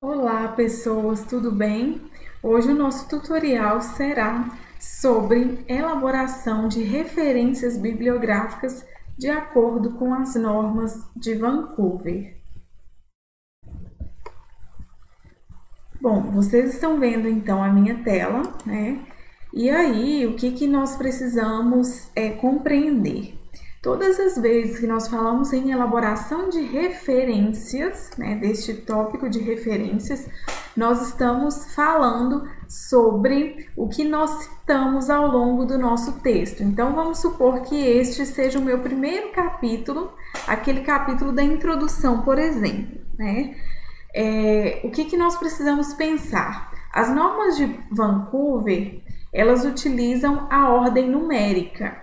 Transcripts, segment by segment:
Olá, pessoas, tudo bem? Hoje o nosso tutorial será sobre elaboração de referências bibliográficas de acordo com as normas de Vancouver. Bom, vocês estão vendo então a minha tela, né? E aí, o que nós precisamos compreender? Todas as vezes que nós falamos em elaboração de referências, né, deste tópico de referências, nós estamos falando sobre o que nós citamos ao longo do nosso texto. Então, vamos supor que este seja o meu primeiro capítulo, aquele capítulo da introdução, por exemplo, né? O que nós precisamos pensar? As normas de Vancouver, elas utilizam a ordem numérica.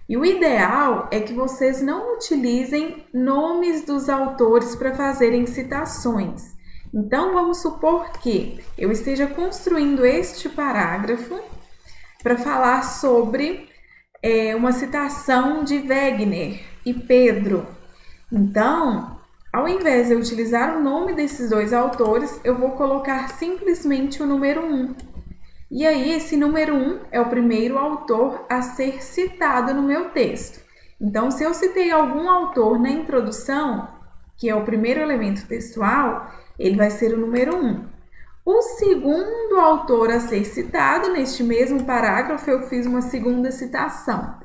E o ideal é que vocês não utilizem nomes dos autores para fazerem citações. Então, vamos supor que eu esteja construindo este parágrafo para falar sobre uma citação de Wegener e Pedro. Então, ao invés de eu utilizar o nome desses dois autores, eu vou colocar simplesmente o número 1. E aí, esse número 1 é o primeiro autor a ser citado no meu texto. Então, se eu citei algum autor na introdução, que é o primeiro elemento textual, ele vai ser o número 1. O segundo autor a ser citado, neste mesmo parágrafo, eu fiz uma segunda citação.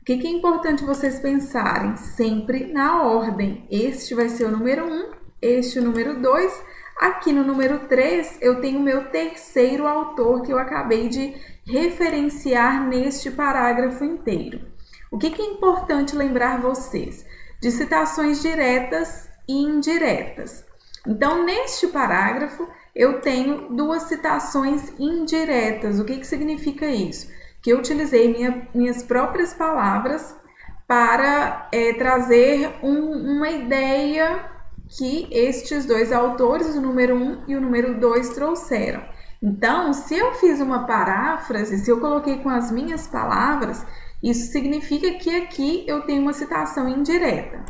O que é importante vocês pensarem? Sempre na ordem. Este vai ser o número 1, este o número 2. Aqui no número 3, eu tenho o meu terceiro autor que eu acabei de referenciar neste parágrafo inteiro. O que é importante lembrar vocês? De citações diretas e indiretas. Então, neste parágrafo, eu tenho duas citações indiretas. O que significa isso? Que eu utilizei minhas próprias palavras para trazer uma ideia que estes dois autores, o número 1 e o número 2, trouxeram. Então, se eu fiz uma paráfrase, se eu coloquei com as minhas palavras, isso significa que aqui eu tenho uma citação indireta.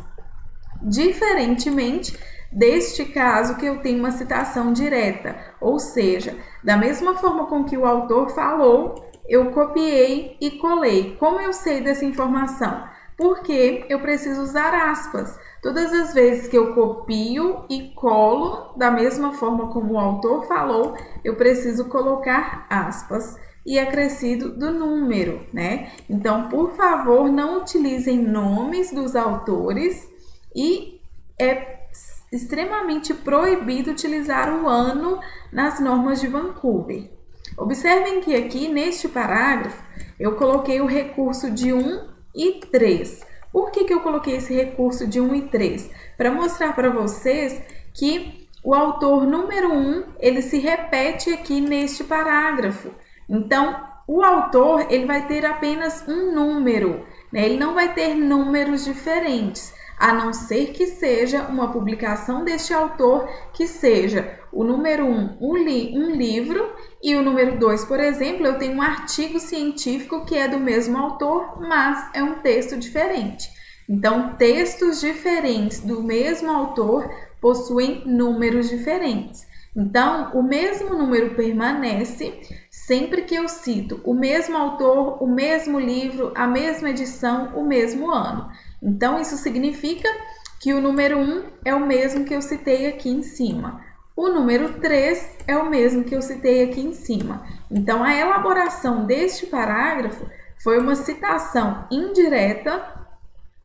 Diferentemente deste caso que eu tenho uma citação direta, ou seja, da mesma forma com que o autor falou, eu copiei e colei. Como eu sei dessa informação? Porque eu preciso usar aspas. Todas as vezes que eu copio e colo, da mesma forma como o autor falou, eu preciso colocar aspas e acrescido do número, né? Então, por favor, não utilizem nomes dos autores e é extremamente proibido utilizar o ano nas normas de Vancouver. Observem que aqui, neste parágrafo, eu coloquei o recurso de 1 e 3. Por que eu coloquei esse recurso de 1 e 3? Para mostrar para vocês que o autor número 1, ele se repete aqui neste parágrafo. Então, o autor, ele vai ter apenas um número, né? Ele não vai ter números diferentes, a não ser que seja uma publicação deste autor, que seja o número 1, um livro, e o número 2, por exemplo, eu tenho um artigo científico que é do mesmo autor, mas é um texto diferente. Então, textos diferentes do mesmo autor possuem números diferentes. Então, o mesmo número permanece sempre que eu cito o mesmo autor, o mesmo livro, a mesma edição, o mesmo ano. Então, isso significa que o número 1 é o mesmo que eu citei aqui em cima. O número 3 é o mesmo que eu citei aqui em cima. Então, a elaboração deste parágrafo foi uma citação indireta,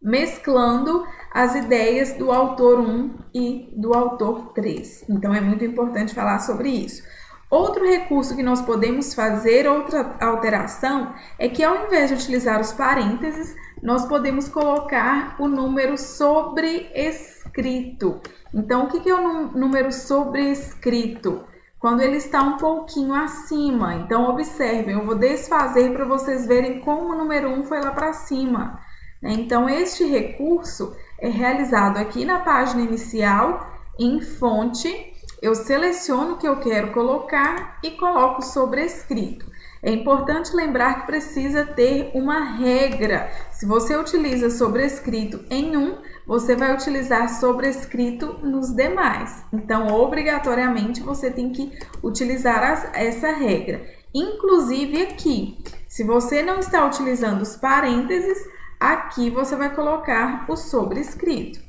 mesclando as ideias do autor 1 e do autor 3. Então, é muito importante falar sobre isso. Outro recurso que nós podemos fazer, outra alteração, é que ao invés de utilizar os parênteses, nós podemos colocar o número sobrescrito. Então, o que é o número sobrescrito? Quando ele está um pouquinho acima. Então, observem, eu vou desfazer para vocês verem como o número 1 foi lá para cima. Então, este recurso é realizado aqui na página inicial, em fonte. Eu seleciono o que eu quero colocar e coloco sobrescrito. É importante lembrar que precisa ter uma regra. Se você utiliza sobrescrito em um, você vai utilizar sobrescrito nos demais. Então, obrigatoriamente, você tem que utilizar essa regra. Inclusive aqui, se você não está utilizando os parênteses, aqui você vai colocar o sobrescrito,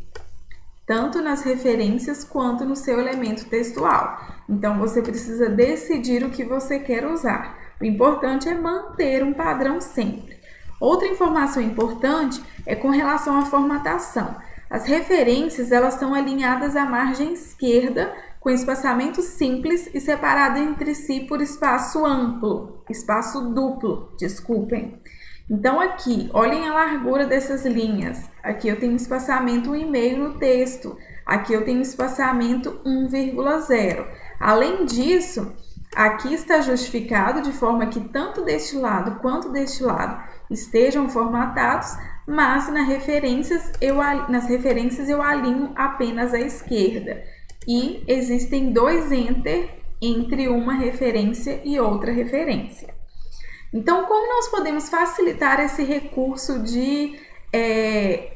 tanto nas referências quanto no seu elemento textual. Então, você precisa decidir o que você quer usar. O importante é manter um padrão sempre. Outra informação importante é com relação à formatação. As referências, elas são alinhadas à margem esquerda, com espaçamento simples e separado entre si por espaço duplo, desculpem. Então, aqui, olhem a largura dessas linhas. Aqui eu tenho espaçamento 1,5 no texto. Aqui eu tenho espaçamento 1,0. Além disso, aqui está justificado de forma que tanto deste lado quanto deste lado estejam formatados, mas nas referências eu alinho apenas à esquerda. E existem 2 enter entre uma referência e outra referência. Então, como nós podemos facilitar esse recurso de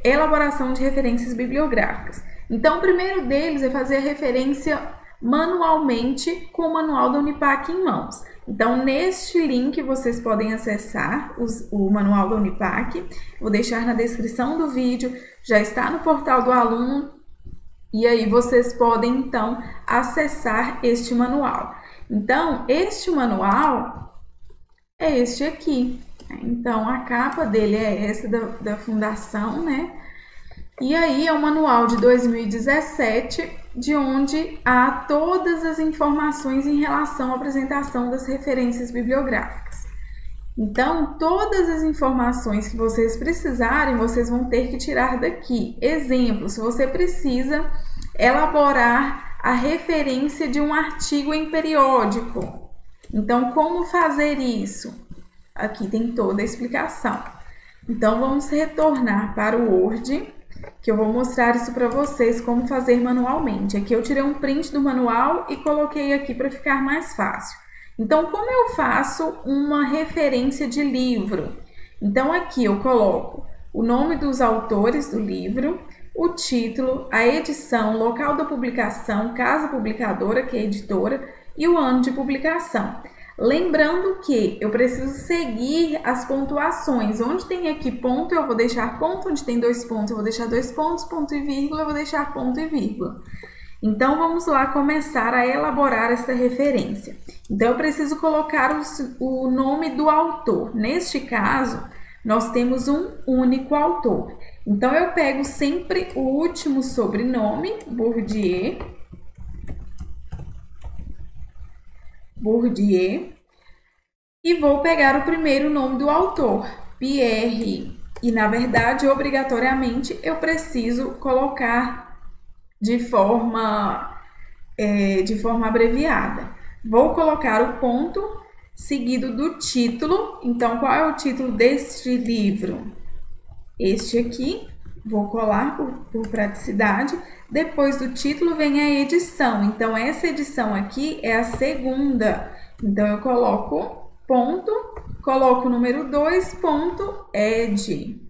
elaboração de referências bibliográficas? Então, o primeiro deles é fazer a referência manualmente com o manual da Unipac em mãos. Então, neste link vocês podem acessar o manual da Unipac. Vou deixar na descrição do vídeo, já está no portal do aluno. E aí vocês podem, então, acessar este manual. Então, este manual é este aqui. Então, a capa dele é essa da fundação, né? E aí é o manual de 2017, de onde há todas as informações em relação à apresentação das referências bibliográficas. Então, todas as informações que vocês precisarem, vocês vão ter que tirar daqui. Exemplo, se você precisa elaborar a referência de um artigo em periódico. Então, como fazer isso? Aqui tem toda a explicação. Então, vamos retornar para o Word, que eu vou mostrar isso para vocês como fazer manualmente. Aqui eu tirei um print do manual e coloquei aqui para ficar mais fácil. Então, como eu faço uma referência de livro? Então, aqui eu coloco o nome dos autores do livro, o título, a edição, local da publicação, casa publicadora, que é a editora, e o ano de publicação. Lembrando que eu preciso seguir as pontuações. Onde tem aqui ponto, eu vou deixar ponto. Onde tem 2 pontos, eu vou deixar 2 pontos. Ponto e vírgula, eu vou deixar ponto e vírgula. Então, vamos lá começar a elaborar essa referência. Então, eu preciso colocar o nome do autor. Neste caso, nós temos um único autor. Então, eu pego sempre o último sobrenome, Bourdieu, e vou pegar o primeiro nome do autor, Pierre. E, na verdade, obrigatoriamente, eu preciso colocar de forma abreviada. Vou colocar o ponto seguido do título. Então, qual é o título deste livro? Este aqui. Vou colar por praticidade. Depois do título vem a edição. Então, essa edição aqui é a segunda. Então, eu coloco ponto, coloco o número 2, ponto, ed.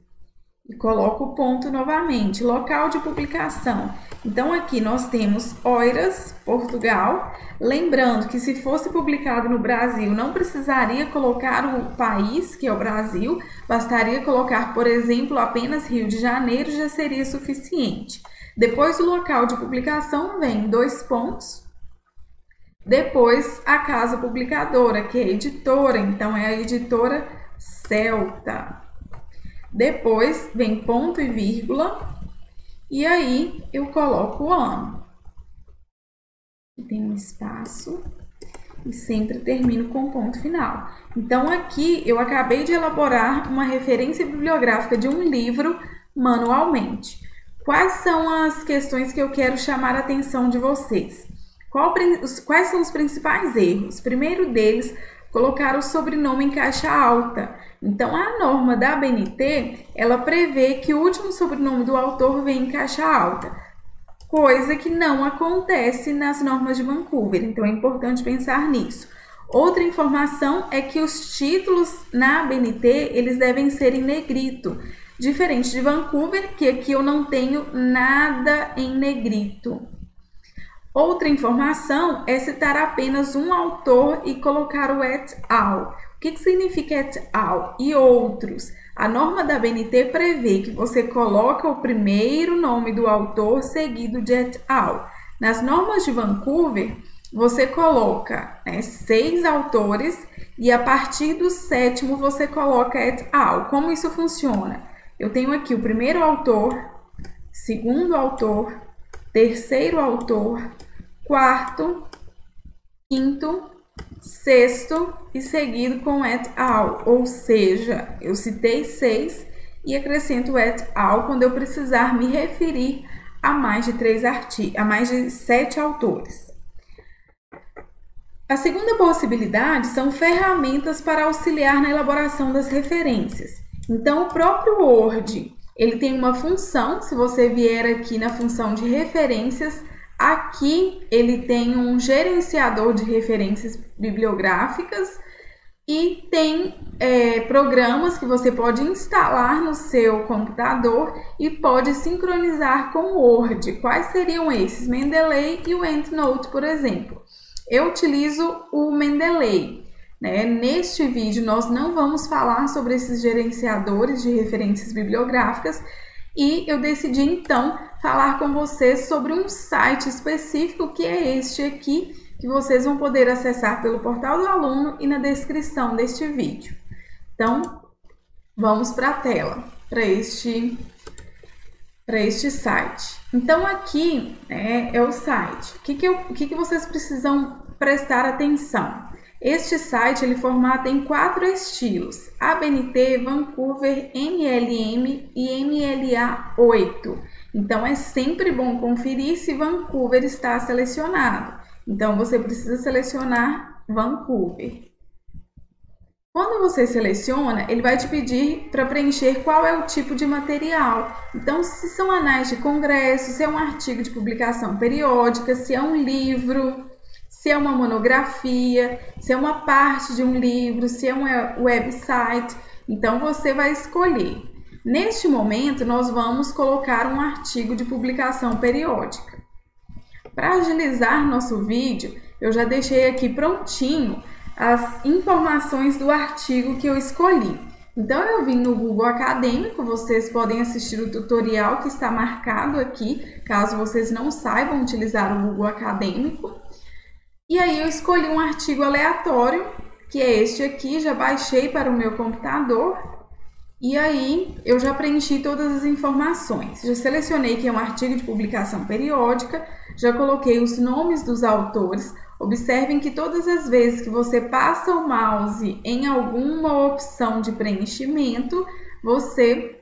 E coloco o ponto novamente. Local de publicação. Então, aqui nós temos Oeiras, Portugal. Lembrando que se fosse publicado no Brasil, não precisaria colocar o país, que é o Brasil. Bastaria colocar, por exemplo, apenas Rio de Janeiro, já seria suficiente. Depois do local de publicação, vem 2 pontos. Depois, a casa publicadora, que é a editora. Então, é a editora Celta. Depois, vem ponto e vírgula. E aí, eu coloco o ano. Tem um espaço e sempre termino com ponto final. Então, aqui eu acabei de elaborar uma referência bibliográfica de um livro manualmente. Quais são as questões que eu quero chamar a atenção de vocês? Quais são os principais erros? Primeiro deles, colocar o sobrenome em caixa alta. Então, a norma da ABNT, ela prevê que o último sobrenome do autor vem em caixa alta, coisa que não acontece nas normas de Vancouver. Então, é importante pensar nisso. Outra informação é que os títulos na ABNT, eles devem ser em negrito, diferente de Vancouver, que aqui eu não tenho nada em negrito. Outra informação é citar apenas um autor e colocar o et al. O que significa et al? E outros. A norma da ABNT prevê que você coloca o primeiro nome do autor seguido de et al. Nas normas de Vancouver, você coloca 6 autores e a partir do 7º você coloca et al. Como isso funciona? Eu tenho aqui o primeiro autor, segundo autor, terceiro autor, quarto, quinto, sexto e seguido com et al. Ou seja, eu citei 6 e acrescento et al. Quando eu precisar me referir a mais de 7 autores. A segunda possibilidade são ferramentas para auxiliar na elaboração das referências. Então, o próprio Word, ele tem uma função, se você vier aqui na função de referências, aqui ele tem um gerenciador de referências bibliográficas e tem programas que você pode instalar no seu computador e pode sincronizar com o Word. Quais seriam esses? Mendeley e o EndNote, por exemplo. Eu utilizo o Mendeley. Neste vídeo, nós não vamos falar sobre esses gerenciadores de referências bibliográficas e eu decidi, então, falar com vocês sobre um site específico que é este aqui, que vocês vão poder acessar pelo portal do aluno e na descrição deste vídeo. Então, vamos para a tela, para este site. Então, aqui é o site. O que vocês precisam prestar atenção? Este site ele formata em 4 estilos: ABNT, Vancouver, MLM e MLA8. Então, é sempre bom conferir se Vancouver está selecionado. Então, você precisa selecionar Vancouver. Quando você seleciona, ele vai te pedir para preencher qual é o tipo de material. Então, se são anais de congresso, se é um artigo de publicação periódica, se é um livro, se é uma monografia, se é uma parte de um livro, se é um website. Então, você vai escolher. Neste momento, nós vamos colocar um artigo de publicação periódica. Para agilizar nosso vídeo, eu já deixei aqui prontinho as informações do artigo que eu escolhi. Então, eu vim no Google Acadêmico, vocês podem assistir o tutorial que está marcado aqui, caso vocês não saibam utilizar o Google Acadêmico. E aí, eu escolhi um artigo aleatório, que é este aqui, já baixei para o meu computador. E aí, eu já preenchi todas as informações. Já selecionei que é um artigo de publicação periódica, já coloquei os nomes dos autores. Observem que todas as vezes que você passa o mouse em alguma opção de preenchimento, você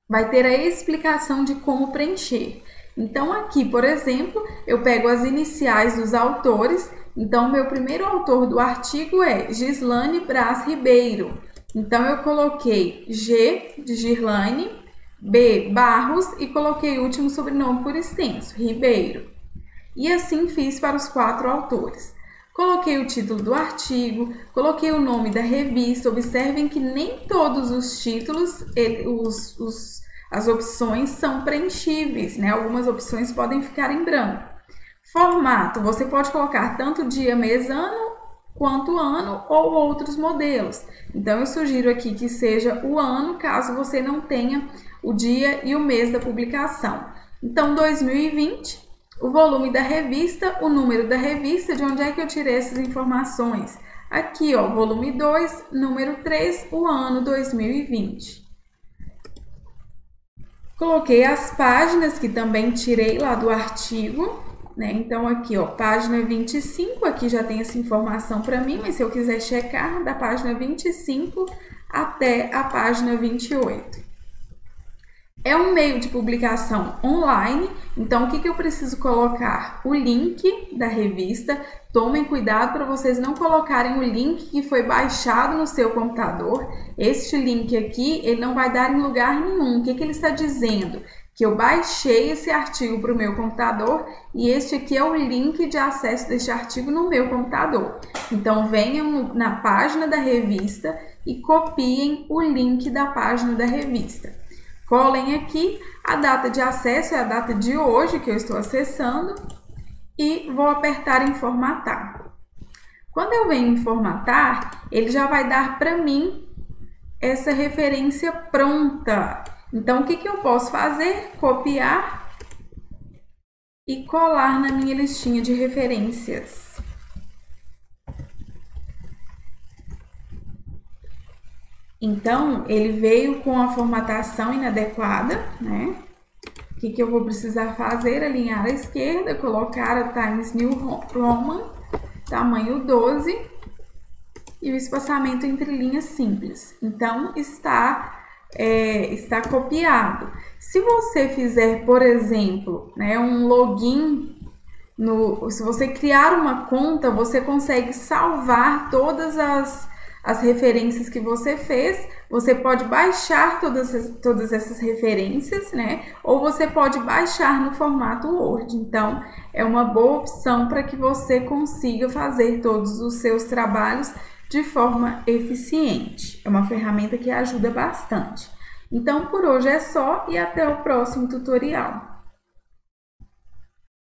vai ter a explicação de como preencher. Então, aqui, por exemplo, eu pego as iniciais dos autores. Então, meu primeiro autor do artigo é Gislane Braz Ribeiro. Então, eu coloquei G de Girlane, B, Barros e coloquei o último sobrenome por extenso, Ribeiro. E assim fiz para os 4 autores. Coloquei o título do artigo, coloquei o nome da revista. Observem que nem todos os títulos, as opções são preenchíveis, Algumas opções podem ficar em branco. Formato, você pode colocar tanto dia, mês, ano, quanto ano ou outros modelos. Então, eu sugiro aqui que seja o ano, caso você não tenha o dia e o mês da publicação. Então, 2020, o volume da revista, o número da revista, de onde é que eu tirei essas informações? Aqui, ó, volume 2, número 3, o ano 2020. Coloquei as páginas que também tirei lá do artigo. Então, aqui, ó, página 25, aqui já tem essa informação para mim, mas se eu quiser checar, da página 25 até a página 28. É um meio de publicação online, então o que eu preciso colocar? O link da revista. Tomem cuidado para vocês não colocarem o link que foi baixado no seu computador. Este link aqui, ele não vai dar em lugar nenhum. O que ele está dizendo? que eu baixei esse artigo para o meu computador e este aqui é o link de acesso deste artigo no meu computador. Então, venham na página da revista e copiem o link da página da revista. Colhem aqui, a data de acesso é a data de hoje que eu estou acessando e vou apertar em formatar. Quando eu venho em formatar, ele já vai dar para mim essa referência pronta. Então, o que eu posso fazer? Copiar e colar na minha listinha de referências. Então, ele veio com a formatação inadequada, né? O que eu vou precisar fazer? Alinhar à esquerda, colocar a Times New Roman, tamanho 12 e o espaçamento entre linhas simples. Então, está copiado. Se você fizer, por exemplo, né, um login, se você criar uma conta, você consegue salvar todas as referências que você fez. Você pode baixar todas essas referências, né? Ou você pode baixar no formato Word. Então, é uma boa opção para que você consiga fazer todos os seus trabalhos de forma eficiente. É uma ferramenta que ajuda bastante. Então, por hoje é só e até o próximo tutorial.